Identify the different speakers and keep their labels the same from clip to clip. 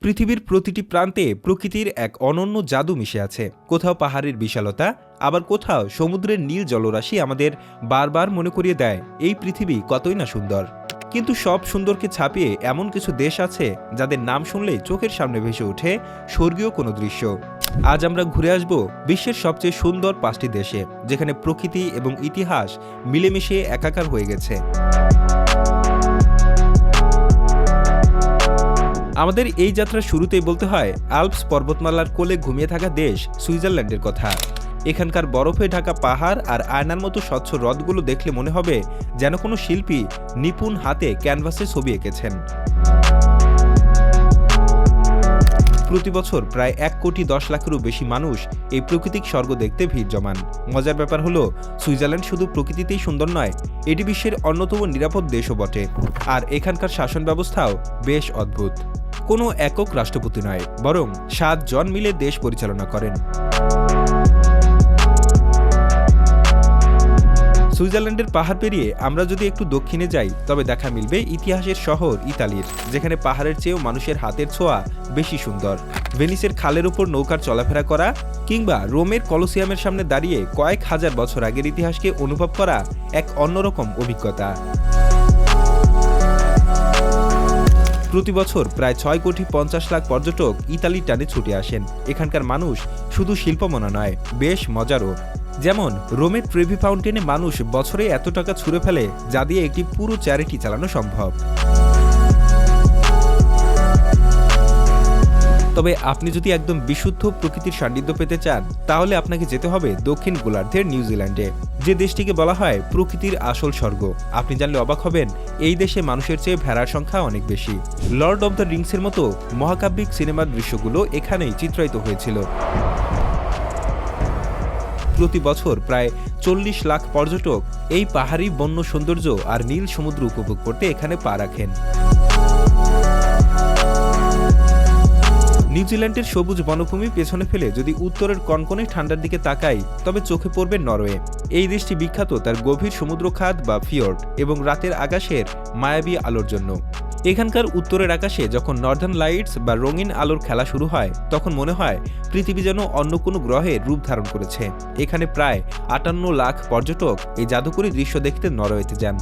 Speaker 1: পৃথিবীর প্রতিটি প্রান্তে প্রকৃতির এক অনন্য জাদু মিশে আছে। কোথাও পাহাড়ের বিশালতা, আবার কোথাও সমুদ্রের নীল জলরাশি আমাদের বারবার মনে করিয়ে দেয় এই পৃথিবী কতই না সুন্দর। কিন্তু সব সুন্দরকে ছাপিয়ে এমন কিছু দেশ আছে যাদের নাম শুনলেই চোখের সামনে ভেসে ওঠে স্বর্গীয় কোনো দৃশ্য। আজ আমরা ঘুরে আসব বিশ্বের সবচেয়ে সুন্দর 5টি দেশে, যেখানে প্রকৃতি এবং ইতিহাস মিলেমিশে একাকার হয়ে গেছে। আমাদের এই যাত্রার শুরুতেই বলতে হয় আল্পস পর্বতমালার কোলে ঘুমিয়ে থাকা দেশ সুইজারল্যান্ডের কথা। এখানকার বরফে ঢাকা পাহাড় আর আয়নার মতো স্বচ্ছ হ্রদগুলো দেখলে মনে হবে যেন কোনো শিল্পী নিপুণ হাতে ক্যানভাসে ছবি এঁকেছেন। প্রতি বছর প্রায় 1,10,00,000-এরও বেশি মানুষ এই প্রাকৃতিক স্বর্গ দেখতে ভিড় জমান। মজার ব্যাপার হলো, সুইজারল্যান্ড শুধু প্রকৃতিতেই সুন্দর নয়, এটি বিশ্বের অন্যতম নিরাপদ দেশও বটে। আর এখানকার শাসন ব্যবস্থাও বেশ অদ্ভুত। কোনো একক রাষ্ট্রপতি নয়, বরং 7 জন মিলে দেশ পরিচালনা করেন। সুইজারল্যান্ডের পাহাড় পেরিয়ে আমরা যদি একটু দক্ষিণে যাই, তবে দেখা মিলবে ইতিহাসের শহর ইতালির, যেখানে পাহাড়ের চেয়েও মানুষের হাতের ছোঁয়া বেশি সুন্দর। ভেনিসের খালের উপর নৌকার চলাফেরা করা, কিংবা রোমের কলোসিয়ামের সামনে দাঁড়িয়ে কয়েক হাজার বছর আগের ইতিহাসকে অনুভব করা এক অন্যরকম অভিজ্ঞতা। প্রতি বছর প্রায় 6,50,00,000 পর্যটক ইতালির টানে ছুটে আসেন। এখানকার মানুষ শুধু শিল্পমনা নয়, বেশ মজারও। যেমন রোমের ট্রেভি ফাউন্টেনে মানুষ বছরে এত টাকা ছুঁড়ে ফেলে যা দিয়ে একটি পুরো চ্যারিটি চালানো সম্ভব। তবে আপনি যদি একদম বিশুদ্ধ প্রকৃতির সান্নিধ্য পেতে চান, তাহলে আপনাকে যেতে হবে দক্ষিণ গোলার্ধের নিউজিল্যান্ডে, যে দেশটিকে বলা হয় প্রকৃতির আসল স্বর্গ। আপনি জানলে অবাক হবেন, এই দেশে মানুষের চেয়ে ভেড়ার সংখ্যা অনেক বেশি। লর্ড অব দ্য রিংসের মতো মহাকাব্যিক সিনেমার দৃশ্যগুলো এখানেই চিত্রায়িত হয়েছিল। প্রতি বছর প্রায় 40 লাখ পর্যটক এই পাহাড়ি বন্য সৌন্দর্য আর নীল সমুদ্র উপভোগ করতে এখানে পা রাখেন। নিউজিল্যান্ডের সবুজ বনভূমি পেছনে ফেলে যদি উত্তরের কনকনে ঠান্ডার দিকে তাকাই, তবে চোখে পড়বে নরওয়ে। এই দেশটি বিখ্যাত তার গভীর সমুদ্র খাত বা ফিয়র্ড এবং রাতের আকাশের মায়াবী আলোর জন্য। এখানকার উত্তরের আকাশে যখন নর্দার্ন লাইটস বা রঙিন আলোর খেলা শুরু হয়, তখন মনে হয় পৃথিবী যেন অন্য কোনো গ্রহের রূপ ধারণ করেছে। এখানে প্রায় 58 লাখ পর্যটক এই জাদুকরী দৃশ্য দেখতে নরওয়েতে যান।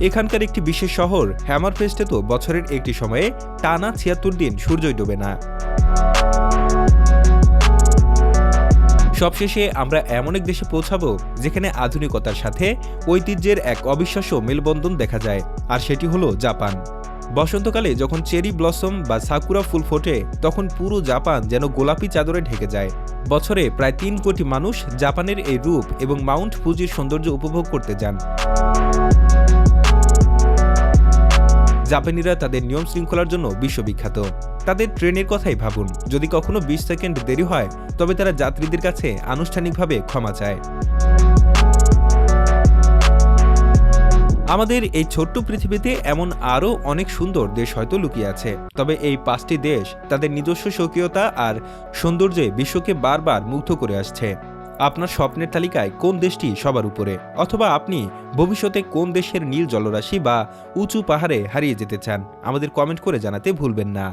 Speaker 1: এখানকার একটি বিশেষ শহর হ্যামারফেস্টে তো বছরের একটি সময়ে টানা 76 দিন সূর্যই ডোবে না। সবশেষে আমরা এমন এক দেশে পৌঁছাবো যেখানে আধুনিকতার সাথে ঐতিহ্যের এক অবিশ্বাস্য মেলবন্ধন দেখা যায়, আর সেটি হলো জাপান। বসন্তকালে যখন চেরি ব্লসম বা সাকুরা ফুল ফোটে, তখন পুরো জাপান যেন গোলাপি চাদরে ঢেকে যায়। বছরে প্রায় 3 কোটি মানুষ জাপানের এই রূপ এবং মাউন্ট ফুজির সৌন্দর্য উপভোগ করতে যান। জাপানিরা তাদের নিয়ম শৃঙ্খলার জন্য বিশ্ববিখ্যাত। তাদের ট্রেনের কথাই ভাবুন, যদি কখনো 20 সেকেন্ড দেরি হয়, তবে তারা যাত্রীদের কাছে আনুষ্ঠানিকভাবে ক্ষমা চায়। আমাদের এই ছোট্ট পৃথিবীতে এমন আরও অনেক সুন্দর দেশ হয়তো লুকিয়ে আছে, তবে এই 5টি দেশ তাদের নিজস্ব স্বকীয়তা আর সৌন্দর্যে বিশ্বকে বারবার মুগ্ধ করে আসছে। আপনার স্বপ্নের তালিকায় কোন দেশটি সবার উপরে? অথবা আপনি ভবিষ্যতে কোন দেশের নীল জলরাশি বা উঁচু পাহাড়ে হারিয়ে যেতে চান? আমাদের কমেন্ট করে জানাতে ভুলবেন না।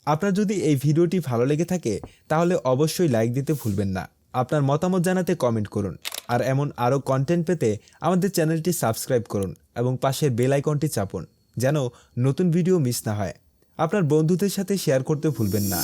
Speaker 2: আপনার যদি এই ভিডিওটি ভালো লেগে থাকে, তাহলে অবশ্যই লাইক দিতে ভুলবেন না। আপনার মতামত জানাতে কমেন্ট করুন। আর এমন আরও কন্টেন্ট পেতে আমাদের চ্যানেলটি সাবস্ক্রাইব করুন এবং পাশের বেল আইকনটি চাপুন, যেন নতুন ভিডিও মিস না হয়। আপনার বন্ধুদের সাথে শেয়ার করতে ভুলবেন না।